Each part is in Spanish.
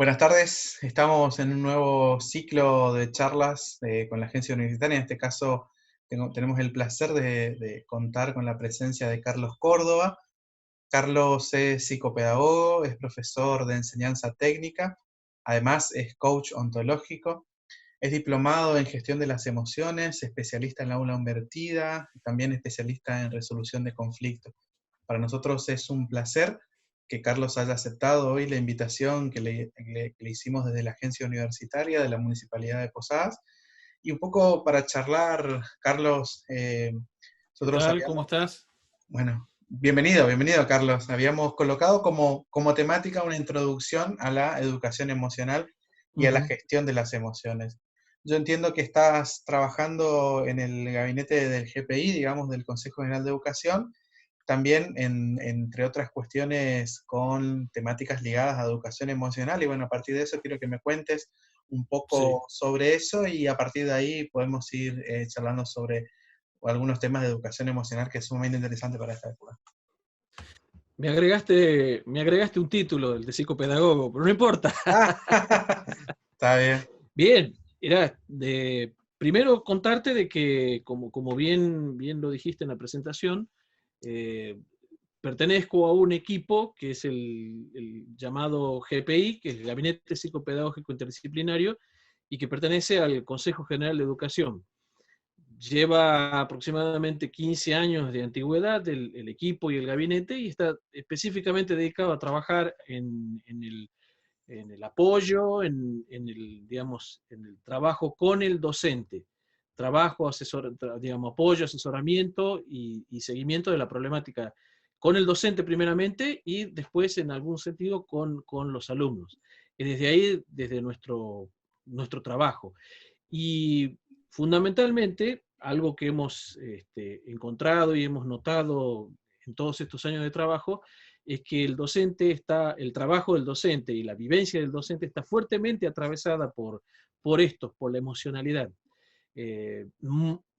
Buenas tardes, estamos en un nuevo ciclo de charlas con la agencia universitaria. En este caso tenemos el placer de contar con la presencia de Carlos Córdoba. Carlos es psicopedagogo, es profesor de enseñanza técnica, además es coach ontológico, es diplomado en gestión de las emociones, especialista en la aula invertida, también especialista en resolución de conflictos. Para nosotros es un placer que Carlos haya aceptado hoy la invitación que le hicimos desde la agencia universitaria de la Municipalidad de Posadas. Y un poco para charlar, Carlos, ¿Qué nosotros tal? ¿Cómo habíamos, estás? bueno, bienvenido Carlos. Habíamos colocado como temática una introducción a la educación emocional y a la Ujú. gestión de las emociones. Yo entiendo que estás trabajando en el gabinete del GPI, digamos, del Consejo General de Educación, también entre otras cuestiones con temáticas ligadas a educación emocional. Y bueno, a partir de eso quiero que me cuentes un Sí. poco sobre eso y a partir de ahí podemos ir charlando sobre algunos temas de educación emocional que es sumamente interesante para esta época. Me agregaste un título, el de psicopedagogo, pero no importa. Está bien. Bien, primero contarte de que, como bien lo dijiste en la presentación, eh, pertenezco a un equipo que es el llamado GPI, que es el Gabinete Psicopedagógico Interdisciplinario, y que pertenece al Consejo General de Educación. Lleva aproximadamente 15 años de antigüedad el equipo y el gabinete y está específicamente dedicado a trabajar en el apoyo, digamos, en el trabajo con el docente. Trabajo, digamos, apoyo, asesoramiento y seguimiento de la problemática con el docente primeramente y después en algún sentido con los alumnos. Y desde ahí, desde nuestro trabajo. Y fundamentalmente, algo que hemos encontrado y hemos notado en todos estos años de trabajo, es que el trabajo del docente y la vivencia del docente está fuertemente atravesada por la emocionalidad.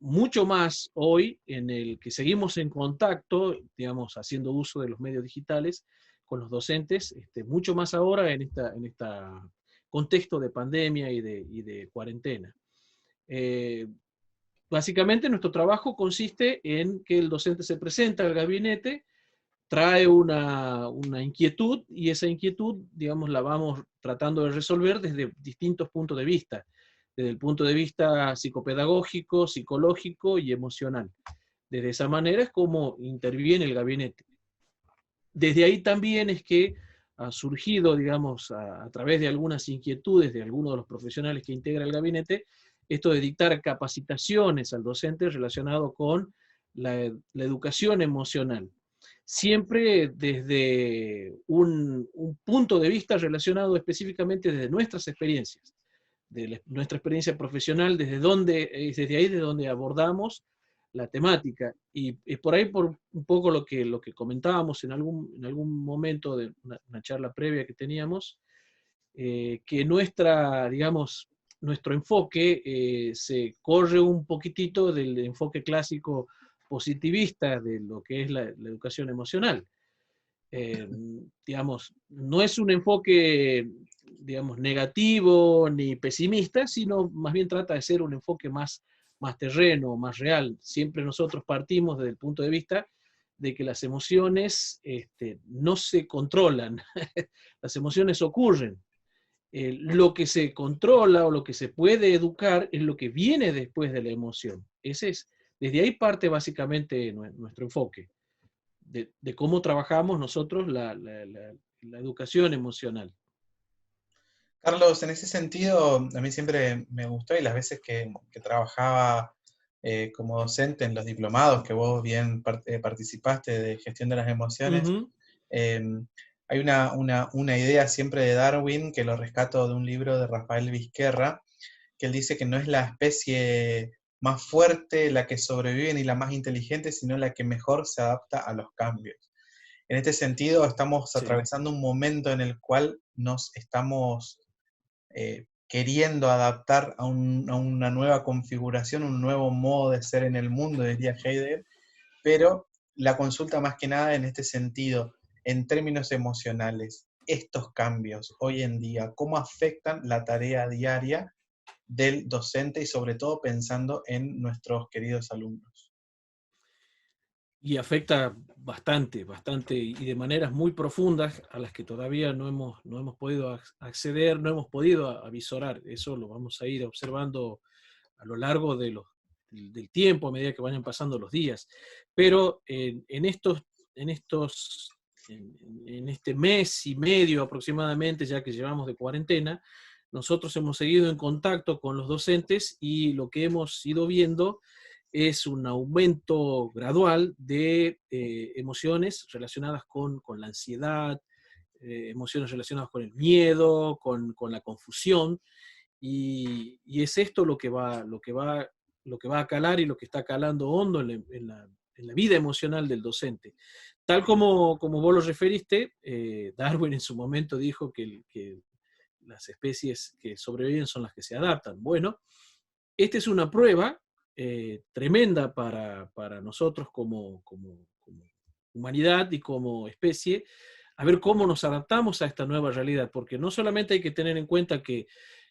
Mucho más hoy en el que seguimos en contacto, digamos, haciendo uso de los medios digitales con los docentes, mucho más ahora en este contexto de pandemia y de cuarentena. Eh, Básicamente nuestro trabajo consiste en que el docente se presenta al gabinete, trae una inquietud y esa inquietud, digamos, la vamos tratando de resolver desde distintos puntos de vista, desde el punto de vista psicopedagógico, psicológico y emocional. Desde esa manera es como interviene el gabinete. Desde ahí también es que ha surgido, digamos, a través de algunas inquietudes de algunos de los profesionales que integra el gabinete, esto de dictar capacitaciones al docente relacionado con la educación emocional. Siempre desde un punto de vista relacionado específicamente desde nuestras experiencias, nuestra experiencia profesional, desde ahí de donde abordamos la temática. Y es por ahí por un poco lo que comentábamos en algún momento de una charla previa que teníamos, que digamos, nuestro enfoque se corre un poquitito del enfoque clásico positivista de lo que es la educación emocional. Eh, digamos, no es un enfoque, digamos, negativo ni pesimista, sino más bien trata de ser un enfoque más terreno, más real. Siempre nosotros partimos desde el punto de vista de que las emociones no se controlan, las emociones ocurren. Lo que se controla o lo que se puede educar es lo que viene después de la emoción. Desde ahí parte básicamente nuestro enfoque de cómo trabajamos nosotros la educación emocional. Carlos, en ese sentido, a mí siempre me gustó y las veces que trabajaba como docente en los diplomados, que vos bien participaste de gestión de las emociones, Ujú. eh, hay una idea siempre de Darwin que lo rescato de un libro de Rafael Vizquerra, que él dice que no es la especie más fuerte la que sobrevive ni la más inteligente, sino la que mejor se adapta a los cambios. En este sentido, estamos Sí. atravesando un momento en el cual nos estamos queriendo adaptar a una nueva configuración, un nuevo modo de ser en el mundo, diría Heidegger, pero la consulta más que nada en este sentido, en términos emocionales. estos cambios hoy en día? ¿Cómo afectan la tarea diaria del docente y sobre todo pensando en nuestros queridos alumnos? Y afecta bastante, bastante, y de maneras muy profundas a las que todavía no hemos podido acceder, no hemos podido avisorar. Eso lo vamos a ir observando a lo largo del tiempo, a medida que vayan pasando los días. Pero en estos, en este mes y medio aproximadamente, ya que llevamos de cuarentena, nosotros hemos seguido en contacto con los docentes y lo que hemos ido viendo es un aumento gradual de emociones relacionadas con la ansiedad, emociones relacionadas con el miedo, con la confusión, y es esto lo que va a calar y lo que está calando hondo en la vida emocional del docente. Tal como vos lo referiste, Darwin en su momento dijo que las especies que sobreviven son las que se adaptan. Bueno, esta es una prueba tremenda para nosotros como humanidad y como especie, a ver cómo nos adaptamos a esta nueva realidad, porque no solamente hay que tener en cuenta que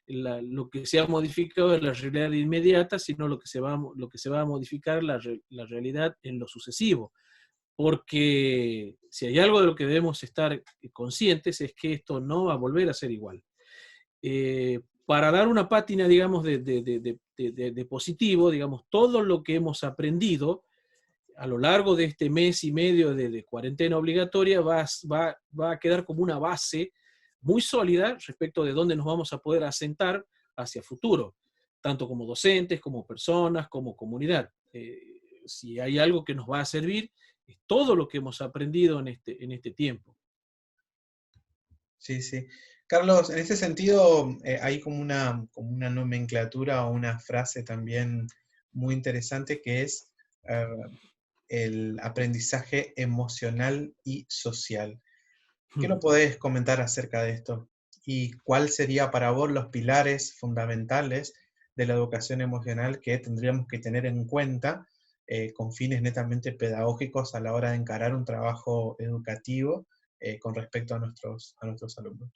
lo que se ha modificado es la realidad inmediata, sino lo que se va a modificar la realidad en lo sucesivo. Porque si hay algo de lo que debemos estar conscientes es que esto no va a volver a ser igual. Para dar una pátina, digamos, de positivo, digamos, todo lo que hemos aprendido a lo largo de este mes y medio de cuarentena obligatoria va a quedar como una base muy sólida respecto de dónde nos vamos a poder asentar hacia futuro, tanto como docentes, como personas, como comunidad. Si hay algo que nos va a servir, es todo lo que hemos aprendido en este tiempo. Sí, sí. Carlos, en ese sentido, hay como una nomenclatura o una frase también muy interesante que es eh, el aprendizaje emocional y social. ¿Qué Hmm. lo podés comentar acerca de esto? ¿Y cuál sería para vos los pilares fundamentales de la educación emocional que tendríamos que tener en cuenta con fines netamente pedagógicos a la hora de encarar un trabajo educativo con respecto a nuestros alumnos?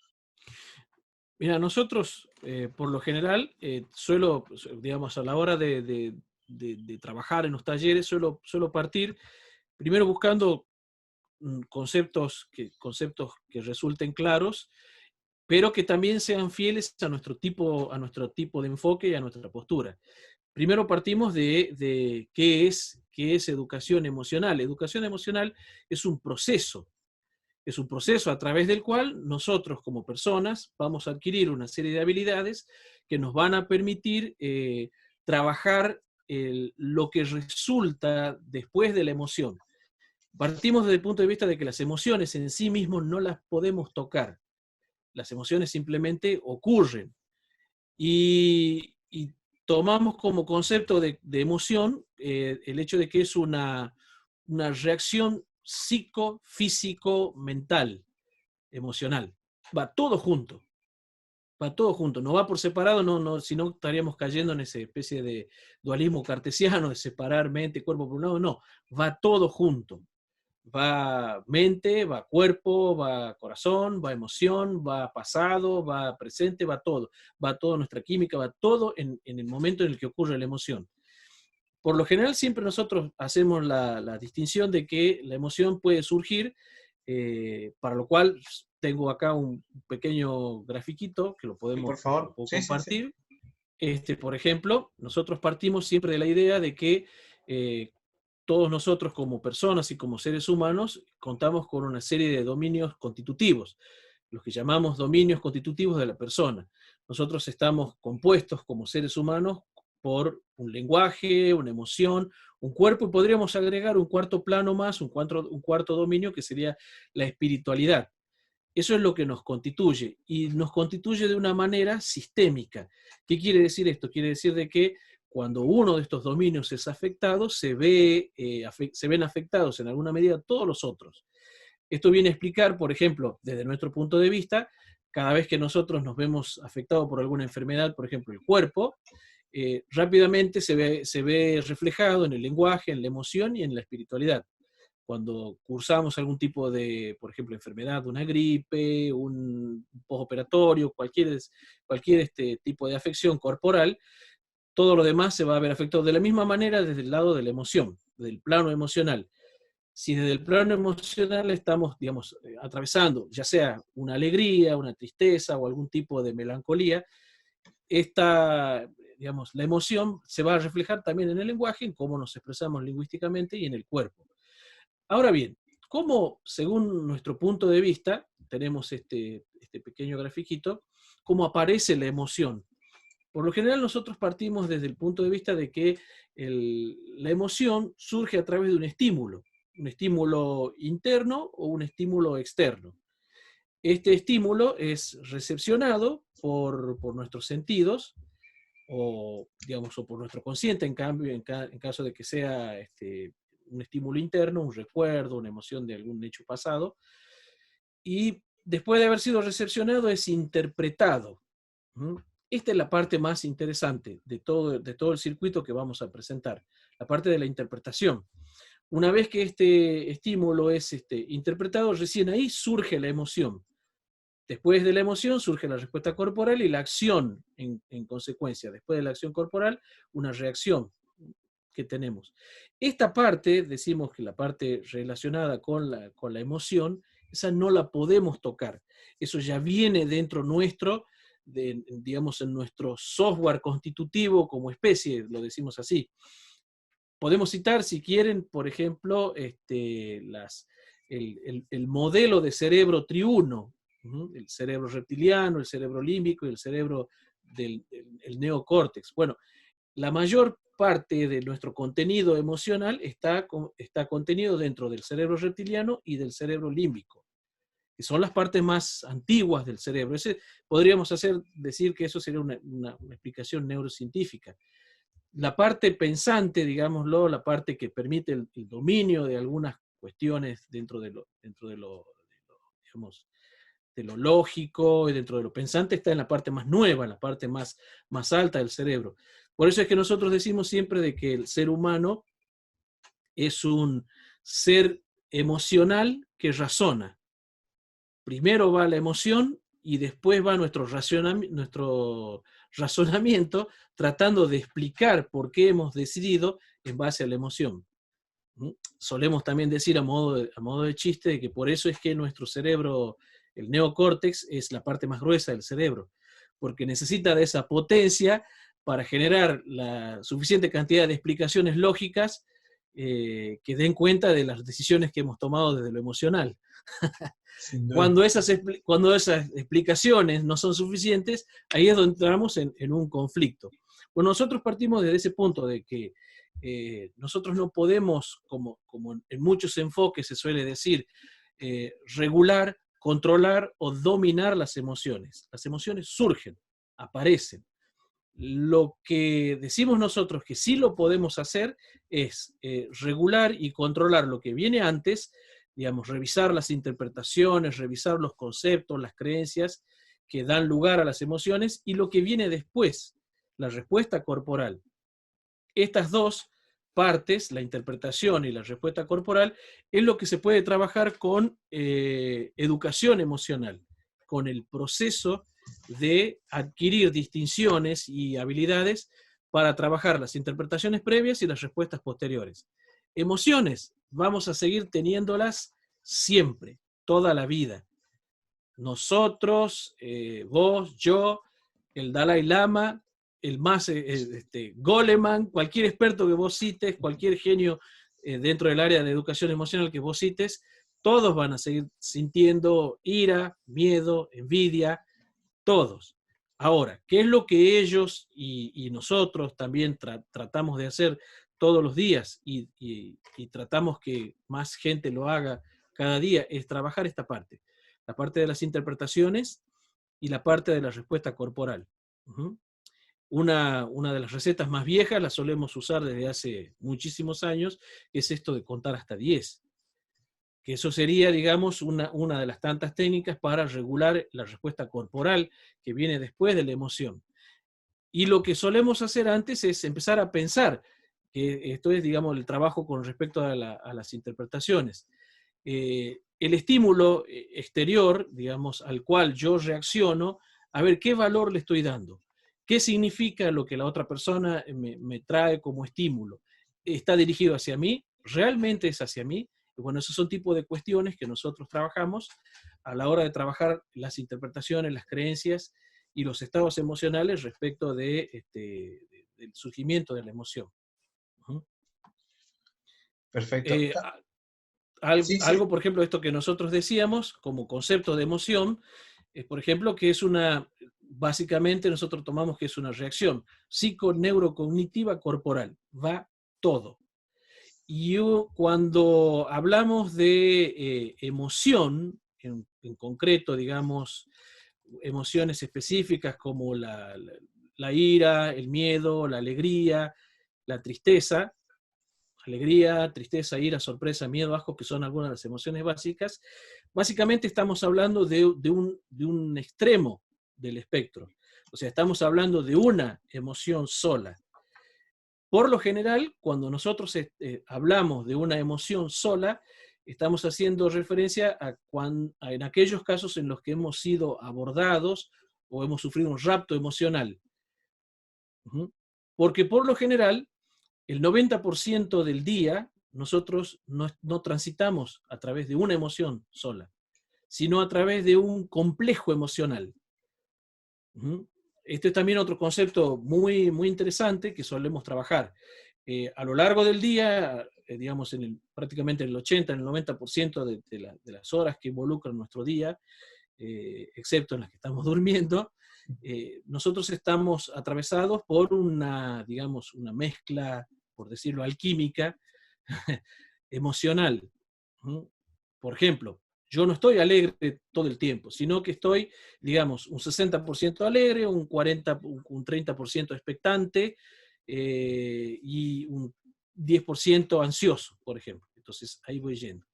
Mira, nosotros, por lo general, digamos, a la hora de trabajar en los talleres, suelo partir primero buscando conceptos que resulten claros, pero que también sean fieles a nuestro tipo de enfoque y a nuestra postura. Primero partimos de qué es educación emocional. Educación emocional es un proceso a través del cual nosotros como personas vamos a adquirir una serie de habilidades que nos van a permitir trabajar lo que resulta después de la emoción. Partimos desde el punto de vista de que las emociones en sí mismos no las podemos tocar. Las emociones simplemente ocurren. Y tomamos como concepto de emoción el hecho de que es una reacción psicofísico mental, emocional. Va todo junto. Va todo junto, no va por separado, si no estaríamos cayendo en esa especie de dualismo cartesiano de separar mente, cuerpo por un lado, no, va todo junto. Va mente, va cuerpo, va corazón, va emoción, va pasado, va presente, va todo nuestra química, va todo en el momento en el que ocurre la emoción. Por lo general siempre nosotros hacemos la distinción de que la emoción puede surgir, para lo cual tengo acá un pequeño grafiquito que Sí, por lo favor. puedo Sí, sí, sí. compartir. Por ejemplo, nosotros partimos siempre de la idea de que todos nosotros como personas y como seres humanos contamos con una serie de dominios constitutivos, los que llamamos dominios constitutivos de la persona. Nosotros estamos compuestos como seres humanos por un lenguaje, una emoción, un cuerpo, y podríamos agregar un cuarto plano más, un cuarto dominio que sería la espiritualidad. Eso es lo que nos constituye, y nos constituye de una manera sistémica. ¿Qué quiere decir esto? Quiere decir de que cuando uno de estos dominios es afectado, se ven afectados en alguna medida todos los otros. Esto viene a explicar, por ejemplo, desde nuestro punto de vista, cada vez que nosotros nos vemos afectados por alguna enfermedad, por ejemplo, el cuerpo, rápidamente se ve reflejado en el lenguaje, en la emoción y en la espiritualidad. cuando cursamos algún tipo de, por ejemplo, enfermedad, una gripe, un postoperatorio, cualquier tipo de afección corporal, todo lo demás se va a ver afectado de la misma manera desde el lado de la emoción, del plano emocional. Si desde el plano emocional estamos, digamos, atravesando, ya sea una alegría, una tristeza o algún tipo de melancolía, esta, digamos, la emoción se va a reflejar también en el lenguaje, en cómo nos expresamos lingüísticamente y en el cuerpo. Ahora bien, ¿cómo, según nuestro punto de vista, tenemos este pequeño grafiquito, cómo aparece la emoción? Por lo general nosotros partimos desde el punto de vista de que la emoción surge a través de un estímulo interno o un estímulo externo. Este estímulo es recepcionado por nuestros sentidos o, digamos, o por nuestro consciente, en cambio, en caso de que sea un estímulo interno, un recuerdo, una emoción de algún hecho pasado, y después de haber sido recepcionado es interpretado. ¿Mm? Esta es la parte más interesante de todo el circuito que vamos a presentar, la parte de la interpretación. Una vez que este estímulo es interpretado, recién ahí surge la emoción. Después de la emoción surge la respuesta corporal y la acción en consecuencia. Después de la acción corporal, una reacción que tenemos. Esta parte, decimos que la parte relacionada con la emoción, esa no la podemos tocar. Eso ya viene dentro nuestro, digamos, en nuestro software constitutivo como especie, lo decimos así. Podemos citar, si quieren, por ejemplo, el modelo de cerebro triuno, el cerebro reptiliano, el cerebro límbico y el cerebro el neocórtex. Bueno, la mayor parte de nuestro contenido emocional está contenido dentro del cerebro reptiliano y del cerebro límbico, que son las partes más antiguas del cerebro. Podríamos decir que eso sería una explicación neurocientífica. La parte pensante, digámoslo, la parte que permite el dominio de algunas cuestiones dentro de digamos, de lo lógico y dentro de lo pensante, está en la parte más nueva, en la parte más alta del cerebro. Por eso es que nosotros decimos siempre de que el ser humano es un ser emocional que razona. Primero va la emoción y después va nuestro razonamiento tratando de explicar por qué hemos decidido en base a la emoción. Solemos también decir a modo de chiste de que por eso es que nuestro cerebro, el neocórtex, es la parte más gruesa del cerebro, porque necesita de esa potencia para generar la suficiente cantidad de explicaciones lógicas que den cuenta de las decisiones que hemos tomado desde lo emocional. Cuando esas explicaciones no son suficientes, ahí es donde entramos en un conflicto. Bueno, nosotros partimos desde ese punto de que nosotros no podemos, como en muchos enfoques se suele decir, regular, controlar o dominar las emociones. Las emociones surgen, aparecen. Lo que decimos nosotros que sí lo podemos hacer es regular y controlar lo que viene antes, digamos, revisar las interpretaciones, revisar los conceptos, las creencias que dan lugar a las emociones y lo que viene después, la respuesta corporal. Estas dos partes, la interpretación y la respuesta corporal, es lo que se puede trabajar con educación emocional, con el proceso de adquirir distinciones y habilidades para trabajar las interpretaciones previas y las respuestas posteriores. Emociones, vamos a seguir teniéndolas siempre, toda la vida. Nosotros, vos, yo, el Dalai Lama, el más Goleman, cualquier experto que vos cites, cualquier genio dentro del área de educación emocional que vos cites, todos van a seguir sintiendo ira, miedo, envidia, todos. Ahora, ¿qué es lo que ellos y nosotros también tratamos de hacer todos los días y tratamos que más gente lo haga cada día? Es trabajar esta parte, la parte de las interpretaciones y la parte de la respuesta corporal. Una de las recetas más viejas, la solemos usar desde hace muchísimos años, es esto de contar hasta 10. Que eso sería, digamos, una de las tantas técnicas para regular la respuesta corporal que viene después de la emoción. Y lo que solemos hacer antes es empezar a pensar que esto es, digamos, el trabajo con respecto a las interpretaciones. El estímulo exterior, digamos, al cual yo reacciono, a ver qué valor le estoy dando, qué significa lo que la otra persona me trae como estímulo. ¿Está dirigido hacia mí? ¿Realmente es hacia mí? Y bueno, esos son tipos de cuestiones que nosotros trabajamos a la hora de trabajar las interpretaciones, las creencias y los estados emocionales respecto del surgimiento de la emoción. Uh-huh. Perfecto. Sí, Algo, sí. por ejemplo, esto que nosotros decíamos como concepto de emoción, es, por ejemplo, que es básicamente nosotros tomamos que es una reacción psico-neurocognitiva corporal, va todo. Y cuando hablamos de emoción, en concreto, digamos, emociones específicas como la ira, el miedo, la alegría, la tristeza, alegría, tristeza, ira, sorpresa, miedo, asco, que son algunas de las emociones básicas, básicamente estamos hablando de un extremo del espectro. O sea, estamos hablando de una emoción sola. Por lo general, cuando nosotros hablamos de una emoción sola, estamos haciendo referencia en aquellos casos en los que hemos sido abordados o hemos sufrido un rapto emocional. Porque por lo general, el 90% del día nosotros no transitamos a través de una emoción sola, sino a través de un complejo emocional. Este es también otro concepto muy, muy interesante que solemos trabajar. A lo largo del día, digamos, prácticamente en el 80, en el 90% de las horas que involucran nuestro día, excepto en las que estamos durmiendo, nosotros estamos atravesados por digamos, una mezcla, por decirlo, alquímica, emocional. Por ejemplo, yo no estoy alegre todo el tiempo, sino que estoy, digamos, un 60% alegre, un 30% expectante y un 10% ansioso, por ejemplo. Entonces, ahí voy yendo.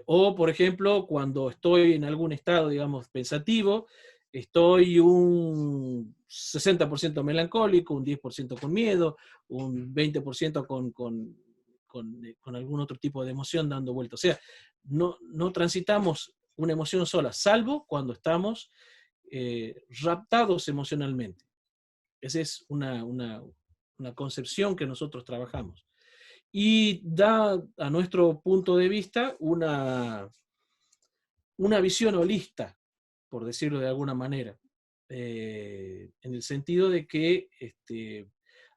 O, por ejemplo, cuando estoy en algún estado, digamos, pensativo, estoy un 60% melancólico, un 10% con miedo, un 20% con algún otro tipo de emoción dando vuelta. O sea, no transitamos una emoción sola, salvo cuando estamos raptados emocionalmente. Esa es una concepción que nosotros trabajamos. Y da a nuestro punto de vista una visión holista, por decirlo de alguna manera, en el sentido de que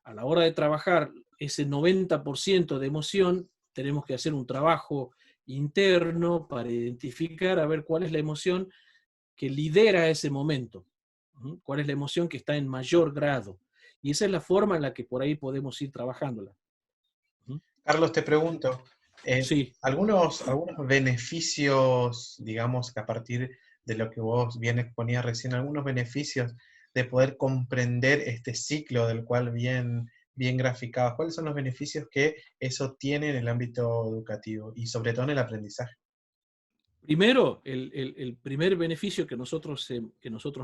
a la hora de trabajar ese 90% de emoción, tenemos que hacer un trabajo interno para identificar a ver cuál es la emoción que lidera ese momento, cuál es la emoción que está en mayor grado. Y esa es la forma en la que por ahí podemos ir trabajándola. Carlos, te pregunto, Sí. algunos beneficios, digamos, que a partir de lo que vos bien exponías recién, algunos beneficios de poder comprender este ciclo del cual bien graficabas, ¿cuáles son los beneficios que eso tiene en el ámbito educativo y sobre todo en el aprendizaje? Primero, el primer beneficio que nosotros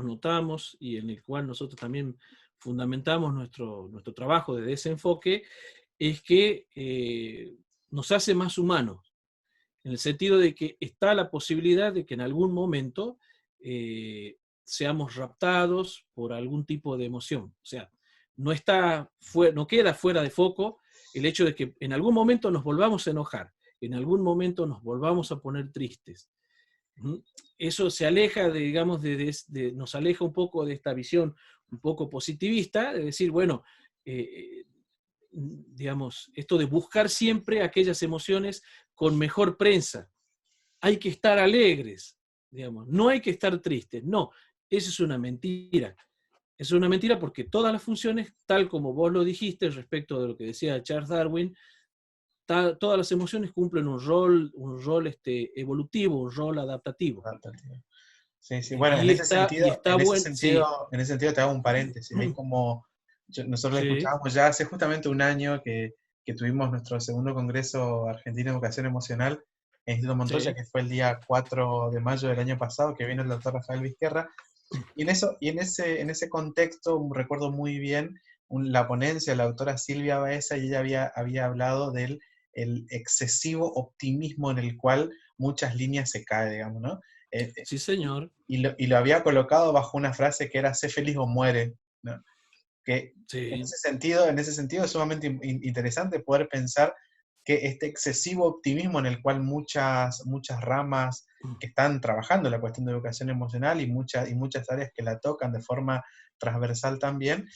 notamos y en el cual nosotros también fundamentamos nuestro trabajo de desenfoque es que nos hace más humanos, en el sentido de que está la posibilidad de que en algún momento seamos raptados por algún tipo de emoción. O sea, no queda fuera de foco el hecho de que en algún momento nos volvamos a enojar, en algún momento nos volvamos a poner tristes. Eso se aleja, digamos, nos aleja un poco de esta visión un poco positivista, de decir, bueno, digamos, esto de buscar siempre aquellas emociones con mejor prensa. Hay que estar alegres, digamos, no hay que estar tristes. No, eso es una mentira. Es una mentira porque todas las funciones, tal como vos lo dijiste respecto de lo que decía Charles Darwin, todas las emociones cumplen un rol evolutivo, un rol adaptativo. Sí, sí. Bueno, Y está bueno, sí, en ese sentido te hago un paréntesis. Ahí como nosotros sí, escuchábamos ya hace justamente un año que tuvimos nuestro segundo Congreso Argentino de Educación Emocional en Instituto Montoya, sí, que fue el día 4 de mayo del año pasado, que vino el doctor Rafael Vizquerra. Y en ese contexto recuerdo muy bien la ponencia, la autora Silvia Baeza, y ella había hablado del el excesivo optimismo en el cual muchas líneas se caen, digamos, ¿no? Eh, eh, Sí, señor. y lo había colocado bajo una frase que era sé feliz o muere, ¿no? Que Sí. en ese sentido es sumamente interesante poder pensar que este excesivo optimismo en el cual muchas ramas que están trabajando la cuestión de educación emocional y muchas áreas que la tocan de forma transversal también,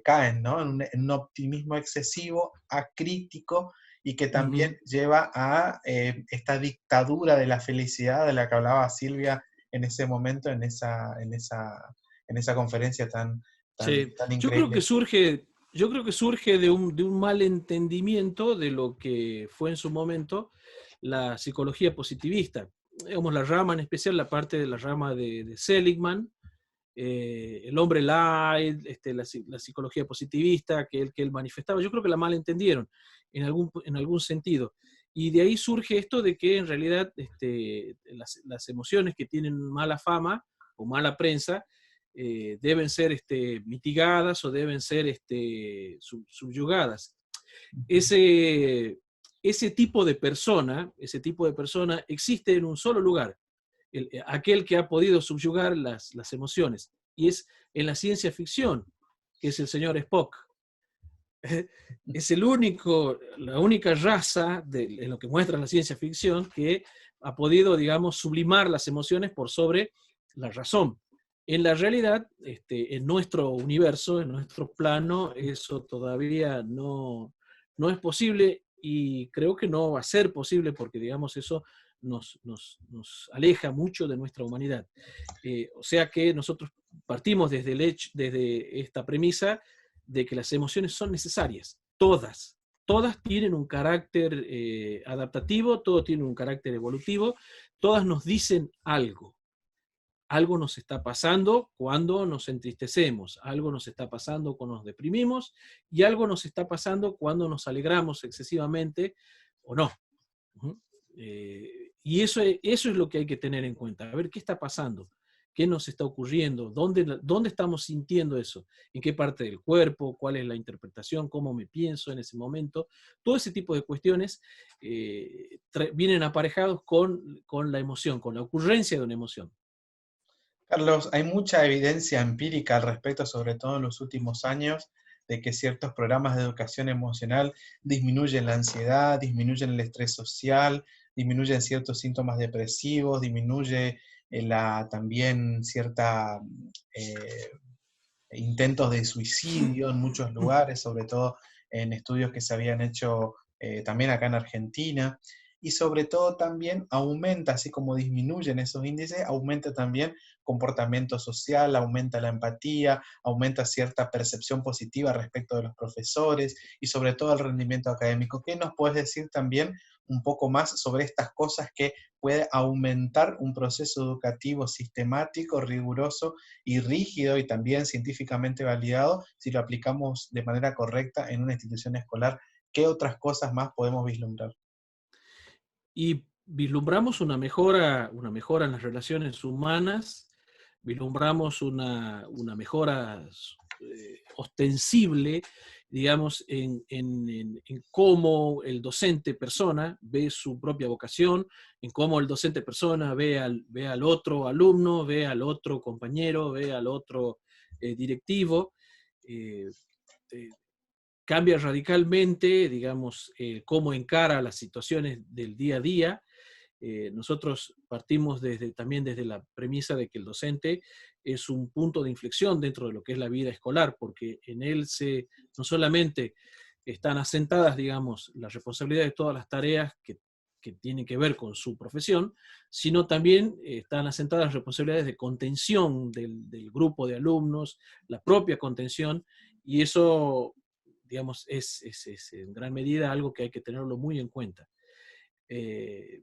caen, ¿no? En un optimismo excesivo, acrítico, y que también Ujú. lleva a esta dictadura de la felicidad de la que hablaba Silvia en ese momento, en esa conferencia Sí, tan yo creo que increíble. surge, yo creo que surge de un mal entendimiento de lo que fue en su momento la psicología positivista. Digamos, la rama, en especial la parte de la rama de Seligman, el hombre light, la psicología positivista que él manifestaba. Yo creo que la malentendieron en algún sentido. Y de ahí surge esto de que en realidad las emociones que tienen mala fama o mala prensa deben ser mitigadas o deben ser subyugadas. Ese, ese tipo de persona existe en un solo lugar, aquel que ha podido subyugar las emociones, y es en la ciencia ficción, que es el señor Spock. Es la única raza en lo que muestra la ciencia ficción que ha podido, digamos, sublimar las emociones por sobre la razón. En la realidad, en nuestro universo, en nuestro plano, eso todavía no es posible, y creo que no va a ser posible porque, digamos, eso nos aleja mucho de nuestra humanidad. O sea que nosotros partimos desde esta premisa de que las emociones son necesarias, todas tienen un carácter adaptativo, todo tiene un carácter evolutivo, todas nos dicen algo. Algo nos está pasando cuando nos entristecemos, algo nos está pasando cuando nos deprimimos, y algo nos está pasando cuando nos alegramos excesivamente o no. Uh-huh. Y eso es lo que hay que tener en cuenta. A ver, ¿qué está pasando? ¿Qué nos está ocurriendo? ¿Dónde estamos sintiendo eso? ¿En qué parte del cuerpo? ¿Cuál es la interpretación? ¿Cómo me pienso en ese momento? Todo ese tipo de cuestiones vienen aparejados con la emoción, con la ocurrencia de una emoción. Carlos, hay mucha evidencia empírica al respecto, sobre todo en los últimos años, de que ciertos programas de educación emocional disminuyen la ansiedad, disminuyen el estrés social, disminuyen ciertos síntomas depresivos, disminuye también cierta intentos de suicidio en muchos lugares, sobre todo en estudios que se habían hecho también acá en Argentina. Y sobre todo también aumenta, así como disminuyen esos índices, aumenta también comportamiento social, aumenta la empatía, aumenta cierta percepción positiva respecto de los profesores y sobre todo el rendimiento académico. ¿Qué nos puedes decir también un poco más sobre estas cosas que puede aumentar un proceso educativo sistemático, riguroso y rígido y también científicamente validado si lo aplicamos de manera correcta en una institución escolar? ¿Qué otras cosas más podemos vislumbrar? Y vislumbramos una mejora en las relaciones humanas, vislumbramos una mejora ostensible, digamos, en cómo el docente persona ve su propia vocación, en cómo el docente persona ve al otro alumno, ve al otro compañero, ve al otro directivo. Eh, eh, Cambia radicalmente, digamos, cómo encara las situaciones del día a día. Nosotros partimos también desde la premisa de que el docente es un punto de inflexión dentro de lo que es la vida escolar, porque en él no solamente están asentadas, digamos, las responsabilidades de todas las tareas que tienen que ver con su profesión, sino también están asentadas las responsabilidades de contención del grupo de alumnos, la propia contención, y eso, digamos, es en gran medida algo que hay que tenerlo muy en cuenta. Eh,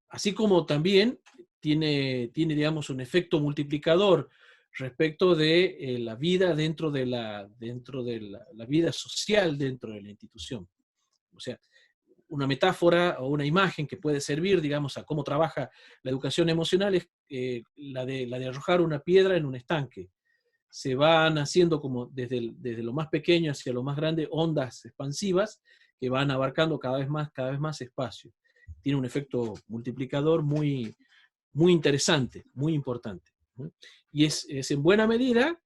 Así como también digamos, un efecto multiplicador respecto de la vida dentro de la vida social dentro de la institución. O sea, una metáfora o una imagen que puede servir, digamos, a cómo trabaja la educación emocional es la de arrojar una piedra en un estanque. se van haciendo como desde lo más pequeño hacia lo más grande, ondas expansivas que van abarcando cada vez más espacio. Tiene un efecto multiplicador muy, muy interesante, muy importante. Y es en buena medida,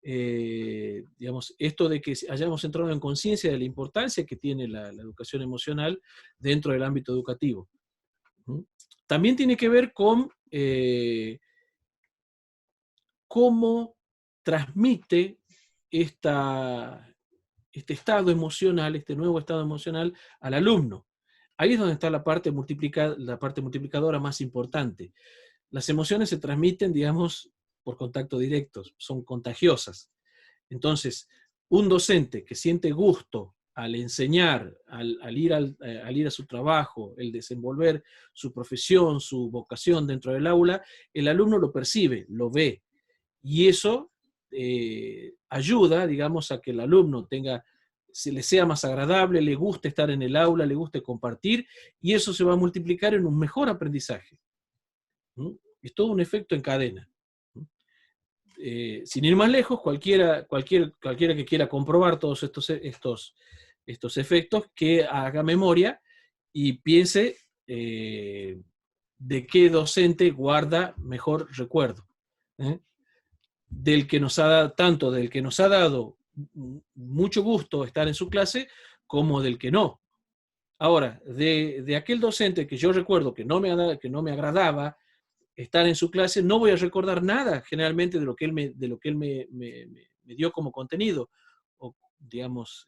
digamos, esto de que hayamos entrado en conciencia de la importancia que tiene la educación emocional dentro del ámbito educativo. También tiene que ver con cómo transmite este estado emocional, este nuevo estado emocional al alumno. Ahí es donde está la parte multiplicadora más importante. Las emociones se transmiten, digamos, por contacto directo, son contagiosas. Entonces, un docente que siente gusto al enseñar, al ir a su trabajo, el desenvolver su profesión, su vocación dentro del aula, el alumno lo percibe, lo ve. Y eso ayuda, digamos, a que el alumno le sea más agradable, le guste estar en el aula, le guste compartir, y eso se va a multiplicar en un mejor aprendizaje. Es todo un efecto en cadena. Sin ir más lejos, cualquiera que quiera comprobar todos estos efectos, que haga memoria y piense de qué docente guarda mejor recuerdo. Tanto del que nos ha dado mucho gusto estar en su clase, como del que no. Ahora, de aquel docente que yo recuerdo que no me agradaba estar en su clase, no voy a recordar nada generalmente de lo que él me dio como contenido, o digamos,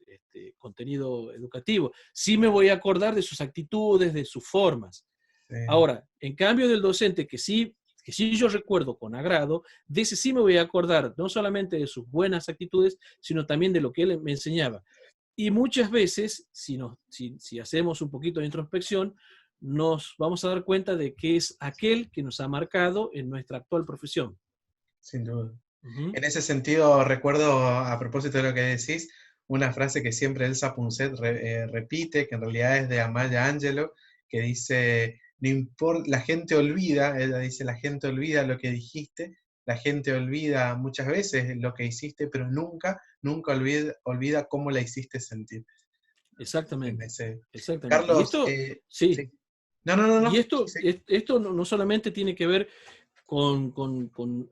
contenido educativo. Sí me voy a acordar de sus actitudes, de sus formas. Sí. Ahora, en cambio del docente que sí yo recuerdo con agrado, de ese sí me voy a acordar no solamente de sus buenas actitudes, sino también de lo que él me enseñaba. Y muchas veces, si hacemos un poquito de introspección, nos vamos a dar cuenta de que es aquel que nos ha marcado en nuestra actual profesión. Sin duda. En ese sentido, recuerdo, a propósito de lo que decís, una frase que siempre Elsa Punset repite, que en realidad es de Amaya Angelou, que dice, no importa, la gente olvida, ella dice, la gente olvida lo que dijiste, la gente olvida muchas veces lo que hiciste, pero nunca olvida cómo la hiciste sentir. Exactamente. Exactamente. Carlos, y esto, sí. Sí. No. Y esto, Sí. esto no solamente tiene que ver con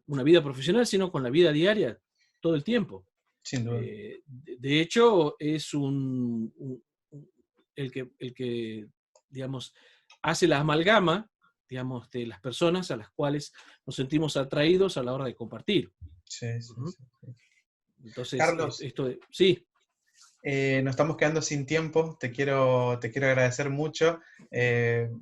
una vida profesional, sino con la vida diaria, todo el tiempo. Sin duda. De hecho, es el que, digamos, hace la amalgama, digamos, de las personas a las cuales nos sentimos atraídos a la hora de compartir. Sí. Entonces, Carlos, sí. Nos estamos quedando sin tiempo, te quiero agradecer mucho,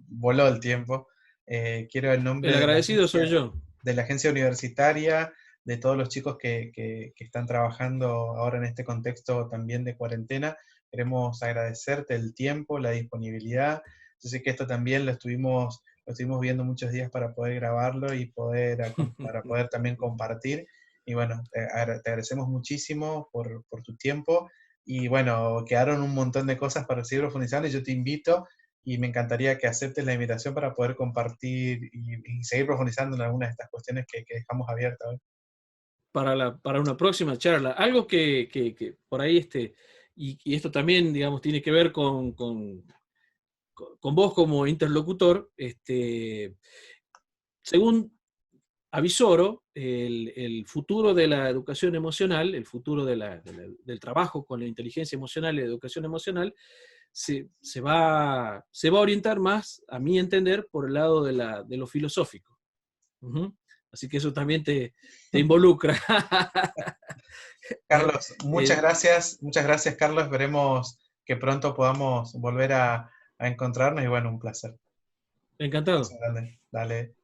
voló el tiempo, quiero en nombre El agradecido soy yo. De la agencia universitaria, de todos los chicos que están trabajando ahora en este contexto también de cuarentena, queremos agradecerte el tiempo, la disponibilidad. Yo sé que esto también lo estuvimos viendo muchos días para poder grabarlo y para poder también compartir. Y bueno, te agradecemos muchísimo por tu tiempo. Y bueno, quedaron un montón de cosas para seguir profundizando y yo te invito y me encantaría que aceptes la invitación para poder compartir y seguir profundizando en algunas de estas cuestiones que dejamos abiertas hoy. Para una próxima charla. Algo que por ahí, y esto también, digamos, tiene que ver con vos como interlocutor, según avisoro, el futuro de la educación emocional, el futuro del trabajo con la inteligencia emocional y la educación emocional, se va a orientar más, a mi entender, por el lado de lo filosófico. Así que eso también te involucra. Carlos, muchas gracias Carlos, esperemos que pronto podamos volver a encontrarnos y bueno, un placer. Encantado. Dale.